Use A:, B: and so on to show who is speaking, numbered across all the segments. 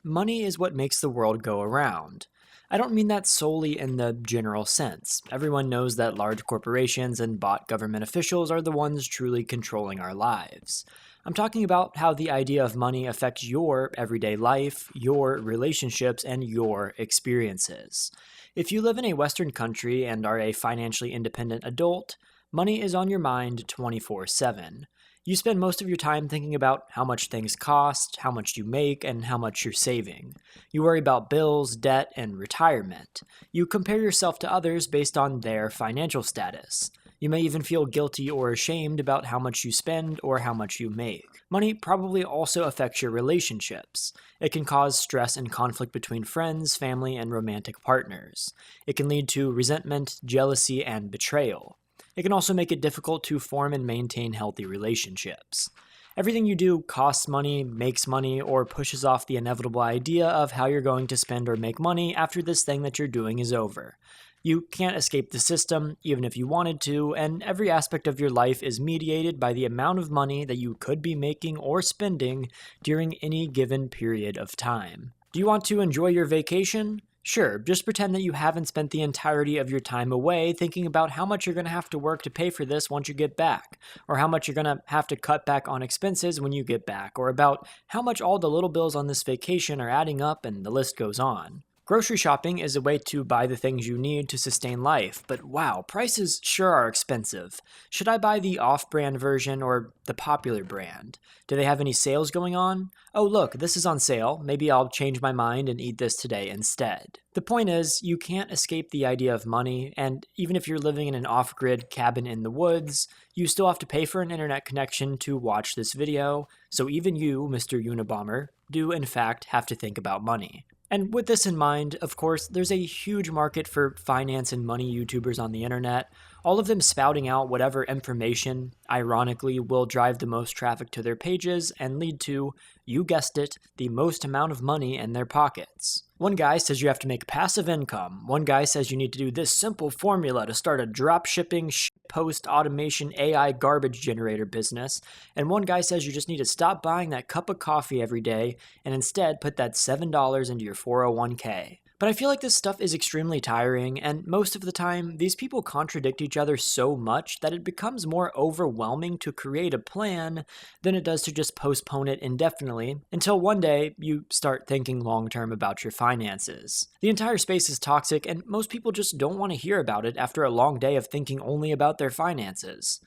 A: money is what makes the world go around. I don't mean that solely in the general sense. Everyone knows that large corporations and bought government officials are the ones truly controlling our lives. I'm talking about how the idea of money affects your everyday life, your relationships, and your experiences. If you live in a Western country and are a financially independent adult, money is on your mind 24/7. You spend most of your time thinking about how much things cost, how much you make, and how much you're saving. You worry about bills, debt, and retirement. You compare yourself to others based on their financial status. You may even feel guilty or ashamed about how much you spend or how much you make. Money probably also affects your relationships. It can cause stress and conflict between friends, family, and romantic partners. It can lead to resentment, jealousy, and betrayal. It can also make it difficult to form and maintain healthy relationships. Everything you do costs money, makes money, or pushes off the inevitable idea of how you're going to spend or make money after this thing that you're doing is over. You can't escape the system, even if you wanted to, and every aspect of your life is mediated by the amount of money that you could be making or spending during any given period of time. Do you want to enjoy your vacation? Sure, just pretend that you haven't spent the entirety of your time away thinking about how much you're going to have to work to pay for this once you get back, or how much you're going to have to cut back on expenses when you get back, or about how much all the little bills on this vacation are adding up, and the list goes on. Grocery shopping is a way to buy the things you need to sustain life, but wow, prices sure are expensive. Should I buy the off-brand version or the popular brand? Do they have any sales going on? Oh look, this is on sale. Maybe I'll change my mind and eat this today instead. The point is, you can't escape the idea of money, and even if you're living in an off-grid cabin in the woods, you still have to pay for an internet connection to watch this video, so even you, Mr. Unabomber, do in fact have to think about money. And with this in mind, of course, there's a huge market for finance and money YouTubers on the internet, all of them spouting out whatever information, ironically, will drive the most traffic to their pages and lead to, you guessed it, the most amount of money in their pockets. One guy says you have to make passive income. One guy says you need to do this simple formula to start a dropshipping post automation AI garbage generator business. And one guy says you just need to stop buying that cup of coffee every day and instead put that $7 into your 401k. But I feel like this stuff is extremely tiring, and most of the time, these people contradict each other so much that it becomes more overwhelming to create a plan than it does to just postpone it indefinitely, until one day you start thinking long-term about your finances. The entire space is toxic, and most people just don't want to hear about it after a long day of thinking only about their finances.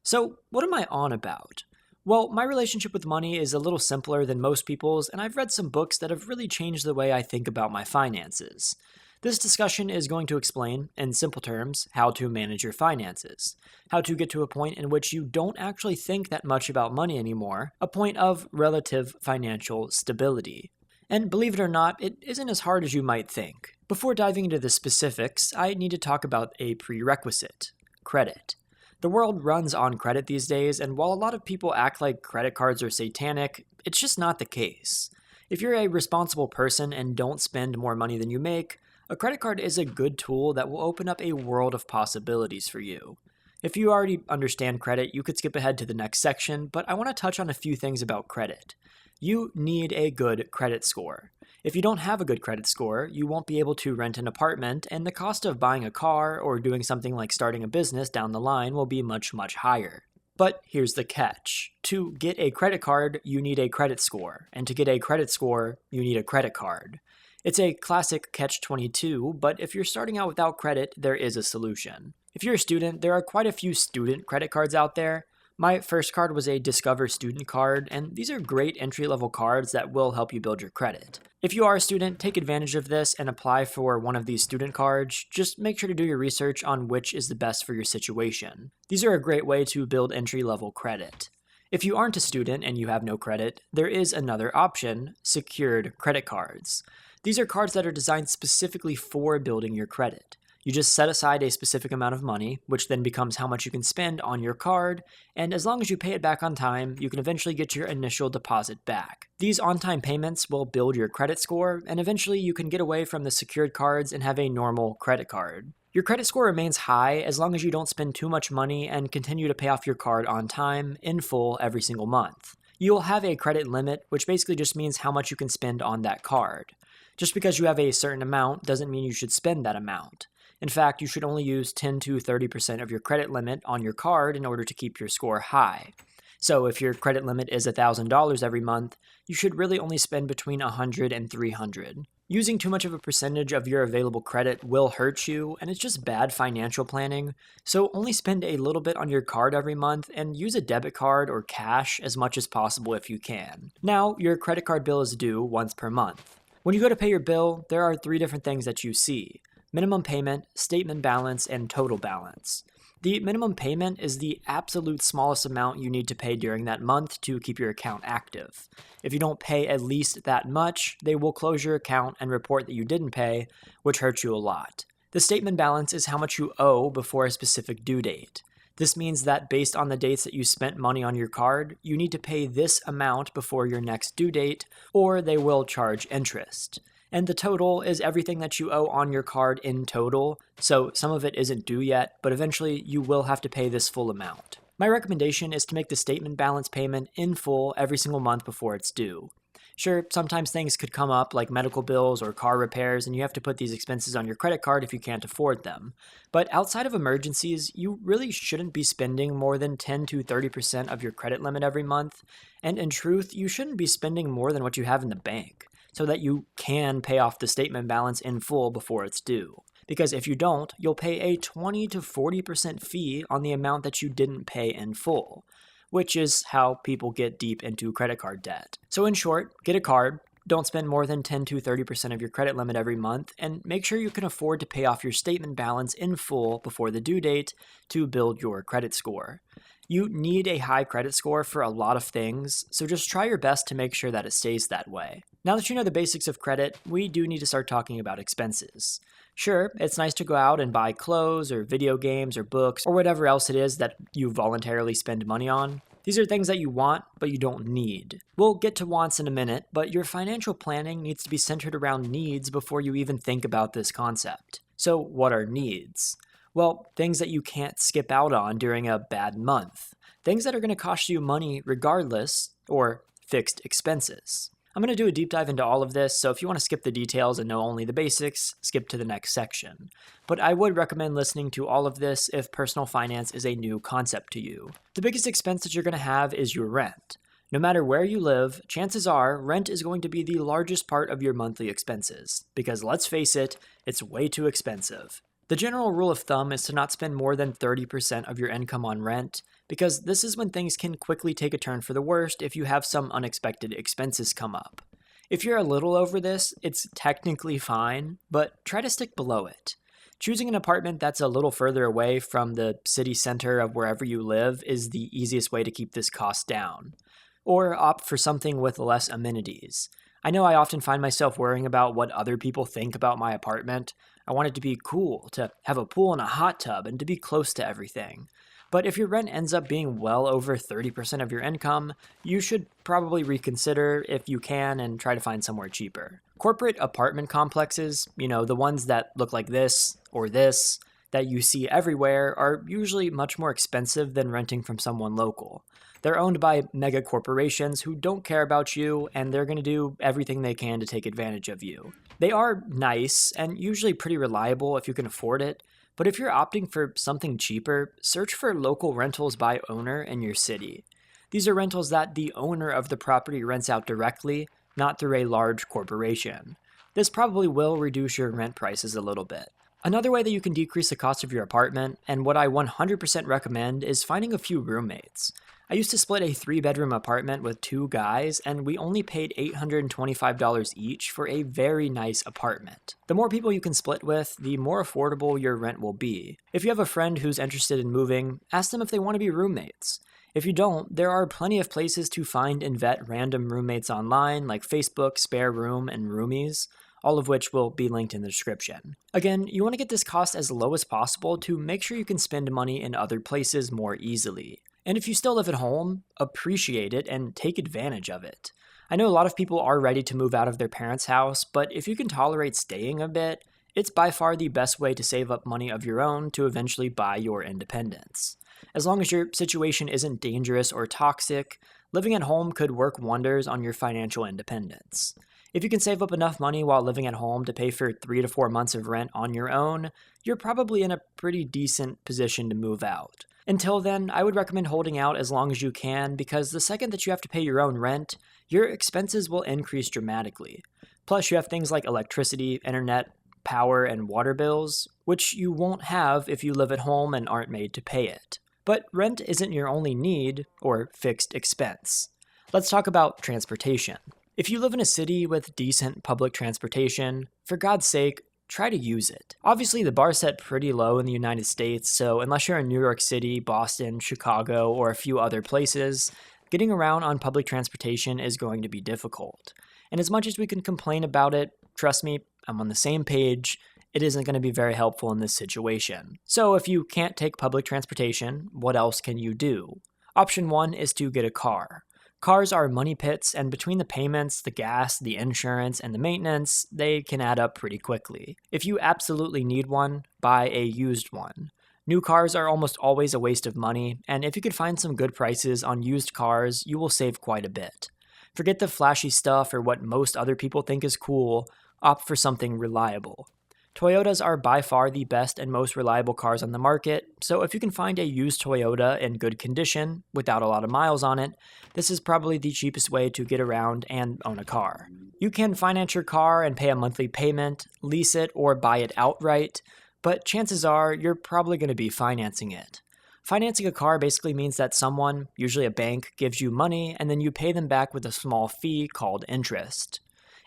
A: So, what am I on about? Well, my relationship with money is a little simpler than most people's, and I've read some books that have really changed the way I think about my finances. This discussion is going to explain, in simple terms, how to manage your finances, how to get to a point in which you don't actually think that much about money anymore, a point of relative financial stability. And believe it or not, it isn't as hard as you might think. Before diving into the specifics, I need to talk about a prerequisite: credit. The world runs on credit these days, and while a lot of people act like credit cards are satanic, it's just not the case. If you're a responsible person and don't spend more money than you make, a credit card is a good tool that will open up a world of possibilities for you. If you already understand credit, you could skip ahead to the next section, but I want to touch on a few things about credit. You need a good credit score. If you don't have a good credit score, you won't be able to rent an apartment, and the cost of buying a car or doing something like starting a business down the line will be much, much higher. But here's the catch. To get a credit card, you need a credit score, and to get a credit score, you need a credit card. It's a classic catch-22, but if you're starting out without credit, there is a solution. If you're a student, there are quite a few student credit cards out there. My first card was a Discover student card, and these are great entry-level cards that will help you build your credit. If you are a student, take advantage of this and apply for one of these student cards. Just make sure to do your research on which is the best for your situation. These are a great way to build entry-level credit. If you aren't a student and you have no credit, there is another option: secured credit cards. These are cards that are designed specifically for building your credit. You just set aside a specific amount of money, which then becomes how much you can spend on your card, and as long as you pay it back on time, you can eventually get your initial deposit back. These on-time payments will build your credit score, and eventually you can get away from the secured cards and have a normal credit card. Your credit score remains high as long as you don't spend too much money and continue to pay off your card on time, in full, every single month. You'll have a credit limit, which basically just means how much you can spend on that card. Just because you have a certain amount doesn't mean you should spend that amount. In fact, you should only use 10 to 30% of your credit limit on your card in order to keep your score high. So if your credit limit is $1,000 every month, you should really only spend between $100 and $300. Using too much of a percentage of your available credit will hurt you, and it's just bad financial planning, so only spend a little bit on your card every month and use a debit card or cash as much as possible if you can. Now, your credit card bill is due once per month. When you go to pay your bill, there are 3 different things that you see: minimum payment, statement balance, and total balance. The minimum payment is the absolute smallest amount you need to pay during that month to keep your account active. If you don't pay at least that much, they will close your account and report that you didn't pay, which hurts you a lot. The statement balance is how much you owe before a specific due date. This means that based on the dates that you spent money on your card, you need to pay this amount before your next due date, or they will charge interest. And the total is everything that you owe on your card in total, so some of it isn't due yet, but eventually you will have to pay this full amount. My recommendation is to make the statement balance payment in full every single month before it's due. Sure, sometimes things could come up like medical bills or car repairs, and you have to put these expenses on your credit card if you can't afford them. But outside of emergencies, you really shouldn't be spending more than 10 to 30% of your credit limit every month, and in truth, you shouldn't be spending more than what you have in the bank, so that you can pay off the statement balance in full before it's due. Because if you don't, you'll pay a 20 to 40% fee on the amount that you didn't pay in full, which is how people get deep into credit card debt. So in short, get a card, don't spend more than 10 to 30% of your credit limit every month, and make sure you can afford to pay off your statement balance in full before the due date to build your credit score. You need a high credit score for a lot of things, so just try your best to make sure that it stays that way. Now that you know the basics of credit, we do need to start talking about expenses. Sure, it's nice to go out and buy clothes or video games or books or whatever else it is that you voluntarily spend money on. These are things that you want, but you don't need. We'll get to wants in a minute, but your financial planning needs to be centered around needs before you even think about this concept. So what are needs? Well, things that you can't skip out on during a bad month. Things that are going to cost you money regardless, or fixed expenses. I'm going to do a deep dive into all of this, so if you want to skip the details and know only the basics, skip to the next section. But I would recommend listening to all of this if personal finance is a new concept to you. The biggest expense that you're going to have is your rent. No matter where you live, chances are rent is going to be the largest part of your monthly expenses, because let's face it, it's way too expensive. The general rule of thumb is to not spend more than 30% of your income on rent, because this is when things can quickly take a turn for the worst if you have some unexpected expenses come up. If you're a little over this, it's technically fine, but try to stick below it. Choosing an apartment that's a little further away from the city center of wherever you live is the easiest way to keep this cost down. Or opt for something with less amenities. I know I often find myself worrying about what other people think about my apartment. I want it to be cool, to have a pool and a hot tub, and to be close to everything. But if your rent ends up being well over 30% of your income, you should probably reconsider if you can and try to find somewhere cheaper. Corporate apartment complexes, the ones that look like this or this, that you see everywhere, are usually much more expensive than renting from someone local. They're owned by mega corporations who don't care about you, and they're going to do everything they can to take advantage of you. They are nice and usually pretty reliable if you can afford it, but if you're opting for something cheaper, search for local rentals by owner in your city. These are rentals that the owner of the property rents out directly, not through a large corporation. This probably will reduce your rent prices a little bit. Another way that you can decrease the cost of your apartment, and what I 100% recommend, is finding a few roommates. I used to split a 3-bedroom apartment with 2 guys, and we only paid $825 each for a very nice apartment. The more people you can split with, the more affordable your rent will be. If you have a friend who's interested in moving, ask them if they want to be roommates. If you don't, there are plenty of places to find and vet random roommates online, like Facebook, Spareroom, and Roomies, all of which will be linked in the description. Again, you want to get this cost as low as possible to make sure you can spend money in other places more easily. And if you still live at home, appreciate it and take advantage of it. I know a lot of people are ready to move out of their parents' house, but if you can tolerate staying a bit, it's by far the best way to save up money of your own to eventually buy your independence. As long as your situation isn't dangerous or toxic, living at home could work wonders on your financial independence. If you can save up enough money while living at home to pay for 3 to 4 months of rent on your own, you're probably in a pretty decent position to move out. Until then, I would recommend holding out as long as you can because the second that you have to pay your own rent, your expenses will increase dramatically. Plus, you have things like electricity, internet, power, and water bills, which you won't have if you live at home and aren't made to pay it. But rent isn't your only need or fixed expense. Let's talk about transportation. If you live in a city with decent public transportation, for God's sake, try to use it. Obviously, the bar's set pretty low in the United States, so unless you're in New York City, Boston, Chicago, or a few other places, getting around on public transportation is going to be difficult. And as much as we can complain about it, trust me, I'm on the same page, it isn't going to be very helpful in this situation. So if you can't take public transportation, what else can you do? Option 1 is to get a car. Cars are money pits, and between the payments, the gas, the insurance, and the maintenance, they can add up pretty quickly. If you absolutely need one, buy a used one. New cars are almost always a waste of money, and if you could find some good prices on used cars, you will save quite a bit. Forget the flashy stuff or what most other people think is cool, opt for something reliable. Toyotas are by far the best and most reliable cars on the market, so if you can find a used Toyota in good condition, without a lot of miles on it, this is probably the cheapest way to get around and own a car. You can finance your car and pay a monthly payment, lease it, or buy it outright, but chances are you're probably going to be financing it. Financing a car basically means that someone, usually a bank, gives you money and then you pay them back with a small fee called interest.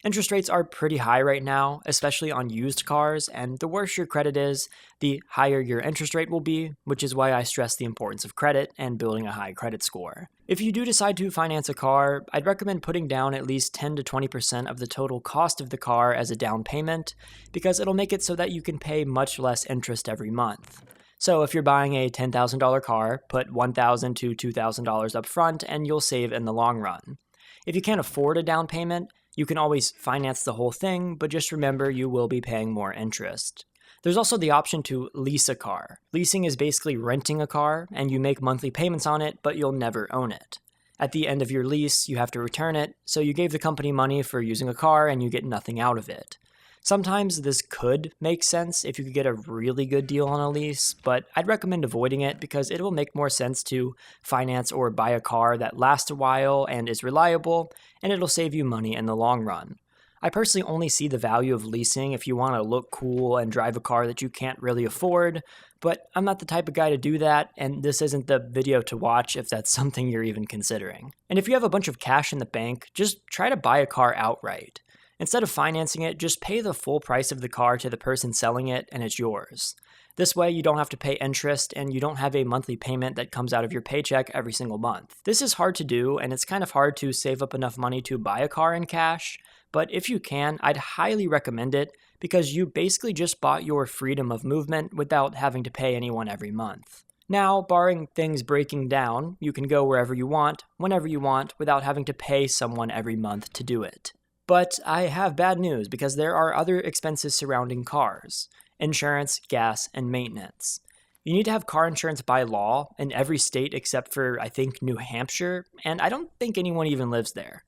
A: Interest rates are pretty high right now, especially on used cars, and the worse your credit is, the higher your interest rate will be, which is why I stress the importance of credit and building a high credit score. If you do decide to finance a car, I'd recommend putting down at least 10 to 20% of the total cost of the car as a down payment, because it'll make it so that you can pay much less interest every month. So if you're buying a $10,000 car, put $1,000 to $2,000 up front and you'll save in the long run. If you can't afford a down payment, you can always finance the whole thing, but just remember you will be paying more interest. There's also the option to lease a car. Leasing is basically renting a car, and you make monthly payments on it, but you'll never own it. At the end of your lease, you have to return it, so you gave the company money for using a car and you get nothing out of it. Sometimes this could make sense if you could get a really good deal on a lease, but I'd recommend avoiding it because it will make more sense to finance or buy a car that lasts a while and is reliable, and it'll save you money in the long run. I personally only see the value of leasing if you want to look cool and drive a car that you can't really afford, but I'm not the type of guy to do that, and this isn't the video to watch if that's something you're even considering. And if you have a bunch of cash in the bank, just try to buy a car outright. Instead of financing it, just pay the full price of the car to the person selling it and it's yours. This way you don't have to pay interest and you don't have a monthly payment that comes out of your paycheck every single month. This is hard to do and it's kind of hard to save up enough money to buy a car in cash, but if you can, I'd highly recommend it because you basically just bought your freedom of movement without having to pay anyone every month. Now, barring things breaking down, you can go wherever you want, whenever you want, without having to pay someone every month to do it. But I have bad news because there are other expenses surrounding cars: insurance, gas, and maintenance. You need to have car insurance by law in every state except for, I think, New Hampshire, and I don't think anyone even lives there.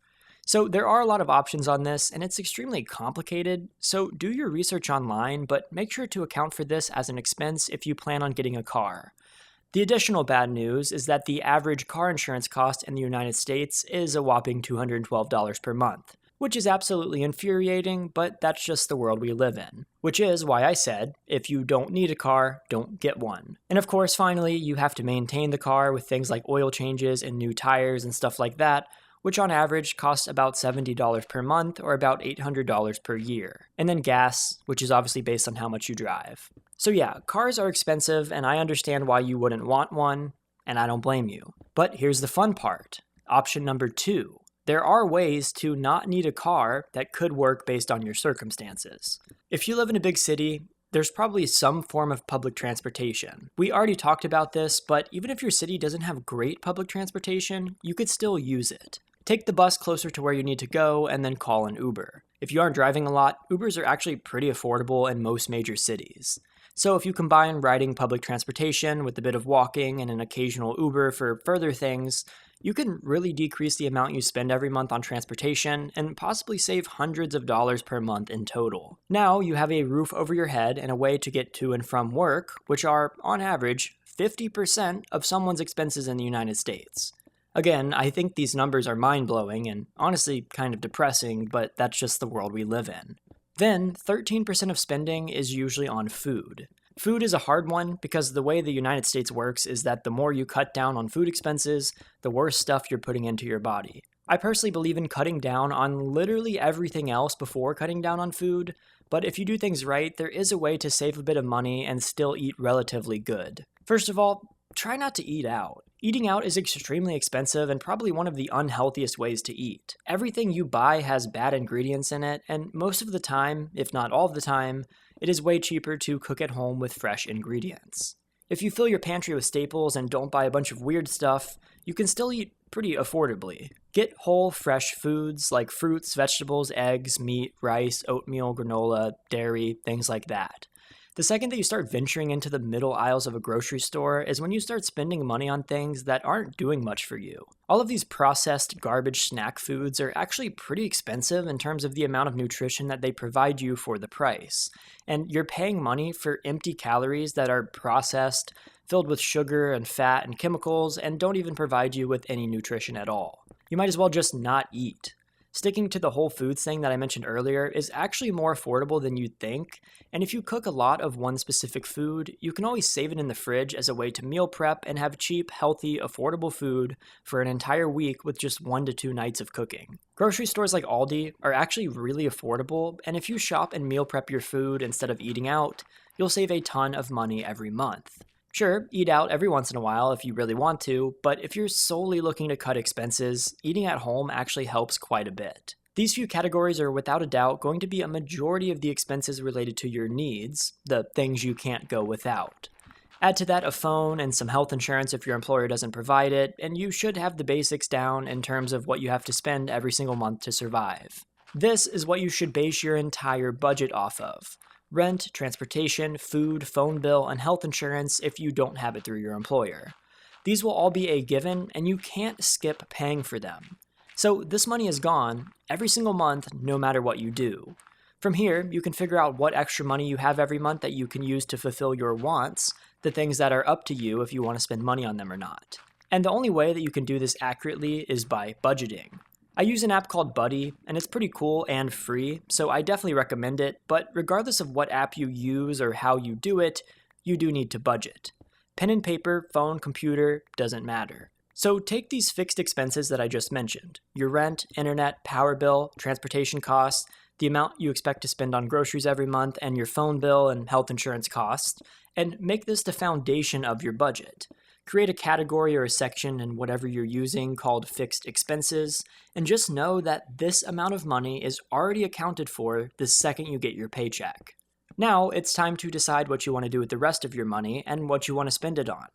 A: So there are a lot of options on this, and it's extremely complicated, so do your research online, but make sure to account for this as an expense if you plan on getting a car. The additional bad news is that the average car insurance cost in the United States is a whopping $212 per month. Which is absolutely infuriating, but that's just the world we live in. Which is why I said, if you don't need a car, don't get one. And of course, finally, you have to maintain the car with things like oil changes and new tires and stuff like that, which on average costs about $70 per month or about $800 per year. And then gas, which is obviously based on how much you drive. So yeah, cars are expensive and I understand why you wouldn't want one, and I don't blame you. But here's the fun part. Option number 2. There are ways to not need a car that could work based on your circumstances. If you live in a big city, there's probably some form of public transportation. We already talked about this, but even if your city doesn't have great public transportation, you could still use it. Take the bus closer to where you need to go and then call an Uber. If you aren't driving a lot, Ubers are actually pretty affordable in most major cities. So if you combine riding public transportation with a bit of walking and an occasional Uber for further things, You can really decrease the amount you spend every month on transportation and possibly save hundreds of dollars per month in total. Now you have a roof over your head and a way to get to and from work, which are, on average, 50% of someone's expenses in the United States. Again, I think these numbers are mind-blowing and honestly kind of depressing, but that's just the world we live in. Then, 13% of spending is usually on food. Food is a hard one because the way the United States works is that the more you cut down on food expenses, the worse stuff you're putting into your body. I personally believe in cutting down on literally everything else before cutting down on food, but if you do things right, there is a way to save a bit of money and still eat relatively good. First of all, try not to eat out. Eating out is extremely expensive and probably one of the unhealthiest ways to eat. Everything you buy has bad ingredients in it, and most of the time, if not all of the time, it is way cheaper to cook at home with fresh ingredients. If you fill your pantry with staples and don't buy a bunch of weird stuff, you can still eat pretty affordably. Get whole, fresh foods like fruits, vegetables, eggs, meat, rice, oatmeal, granola, dairy, things like that. The second that you start venturing into the middle aisles of a grocery store is when you start spending money on things that aren't doing much for you. All of these processed garbage snack foods are actually pretty expensive in terms of the amount of nutrition that they provide you for the price. And you're paying money for empty calories that are processed, filled with sugar and fat and chemicals, and don't even provide you with any nutrition at all. You might as well just not eat. Sticking to the whole foods thing that I mentioned earlier is actually more affordable than you'd think, and if you cook a lot of one specific food, you can always save it in the fridge as a way to meal prep and have cheap, healthy, affordable food for an entire week with just 1 to 2 nights of cooking. Grocery stores like Aldi are actually really affordable, and if you shop and meal prep your food instead of eating out, you'll save a ton of money every month. Sure, eat out every once in a while if you really want to, but if you're solely looking to cut expenses, eating at home actually helps quite a bit. These few categories are without a doubt going to be a majority of the expenses related to your needs, the things you can't go without. Add to that a phone and some health insurance if your employer doesn't provide it, and you should have the basics down in terms of what you have to spend every single month to survive. This is what you should base your entire budget off of. Rent, transportation, food, phone bill, and health insurance if you don't have it through your employer. These will all be a given, and you can't skip paying for them. So this money is gone every single month, no matter what you do. From here, you can figure out what extra money you have every month that you can use to fulfill your wants, the things that are up to you if you want to spend money on them or not. And the only way that you can do this accurately is by budgeting. I use an app called Buddy, and it's pretty cool and free, so I definitely recommend it, but regardless of what app you use or how you do it, you do need to budget. Pen and paper, phone, computer, doesn't matter. So take these fixed expenses that I just mentioned, your rent, internet, power bill, transportation costs, the amount you expect to spend on groceries every month, and your phone bill and health insurance costs, and make this the foundation of your budget. Create a category or a section in whatever you're using called fixed expenses, and just know that this amount of money is already accounted for the second you get your paycheck. Now it's time to decide what you want to do with the rest of your money and what you want to spend it on.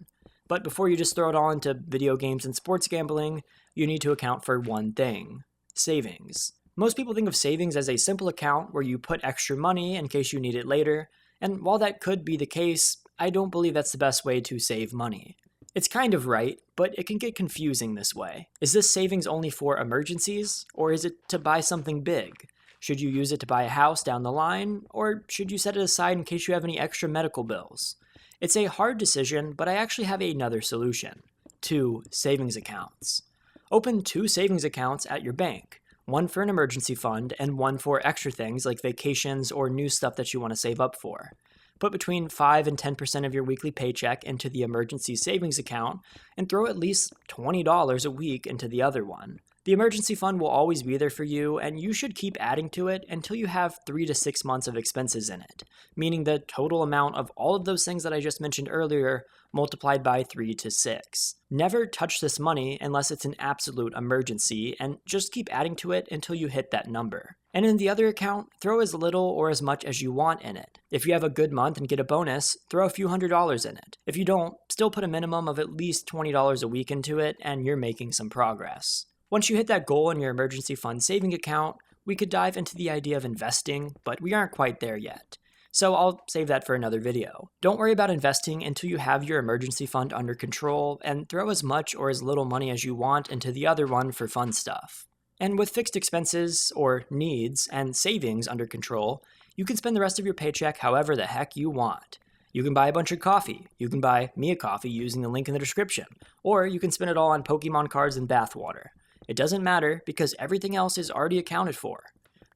A: But before you just throw it all into video games and sports gambling, you need to account for one thing: savings. Most people think of savings as a simple account where you put extra money in case you need it later, and while that could be the case, I don't believe that's the best way to save money. It's kind of right, but it can get confusing this way. Is this savings only for emergencies, or is it to buy something big? Should you use it to buy a house down the line, or should you set it aside in case you have any extra medical bills? It's a hard decision, but I actually have another solution. 2 savings accounts. Open 2 savings accounts at your bank, one for an emergency fund and one for extra things like vacations or new stuff that you want to save up for. Put between 5 and 10% of your weekly paycheck into the emergency savings account and throw at least $20 a week into the other one. The emergency fund will always be there for you, and you should keep adding to it until you have 3 to 6 months of expenses in it, meaning the total amount of all of those things that I just mentioned earlier multiplied by 3 to 6. Never touch this money unless it's an absolute emergency, and just keep adding to it until you hit that number. And in the other account, throw as little or as much as you want in it. If you have a good month and get a bonus, throw a few $100s in it. If you don't, still put a minimum of at least $20 a week into it, and you're making some progress. Once you hit that goal in your emergency fund saving account, we could dive into the idea of investing, but we aren't quite there yet. So I'll save that for another video. Don't worry about investing until you have your emergency fund under control, and throw as much or as little money as you want into the other one for fun stuff. And with fixed expenses, or needs, and savings under control, you can spend the rest of your paycheck however the heck you want. You can buy a bunch of coffee. You can buy me a coffee using the link in the description. Or you can spend it all on Pokemon cards and bathwater. It doesn't matter because everything else is already accounted for.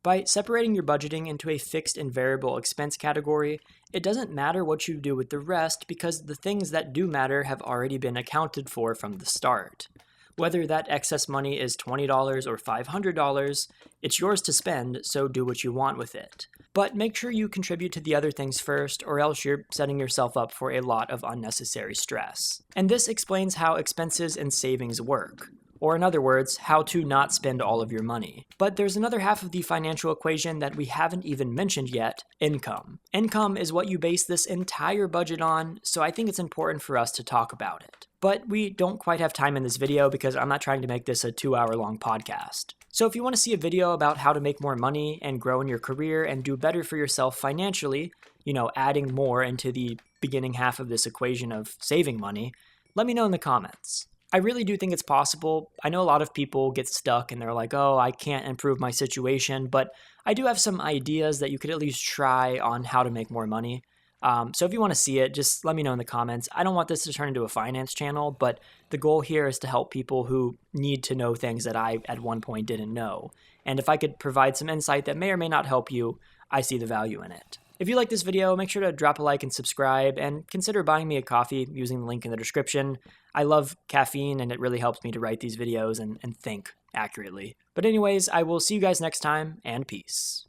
A: By separating your budgeting into a fixed and variable expense category, it doesn't matter what you do with the rest because the things that do matter have already been accounted for from the start. Whether that excess money is $20 or $500, it's yours to spend, so do what you want with it. But make sure you contribute to the other things first, or else you're setting yourself up for a lot of unnecessary stress. And this explains how expenses and savings work. Or in other words, how to not spend all of your money. But there's another half of the financial equation that we haven't even mentioned yet: income. Income is what you base this entire budget on, so I think it's important for us to talk about it. But we don't quite have time in this video because I'm not trying to make this a 2-hour-long podcast. So if you want to see a video about how to make more money and grow in your career and do better for yourself financially, adding more into the beginning half of this equation of saving money, let me know in the comments. I really do think it's possible. I know a lot of people get stuck and they're like, oh, I can't improve my situation, but I do have some ideas that you could at least try on how to make more money. So if you want to see it, just let me know in the comments. I don't want this to turn into a finance channel, but the goal here is to help people who need to know things that I at one point didn't know. And if I could provide some insight that may or may not help you, I see the value in it. If you like this video, make sure to drop a like and subscribe, and consider buying me a coffee using the link in the description. I love caffeine, and it really helps me to write these videos and think accurately. But anyways, I will see you guys next time, and peace.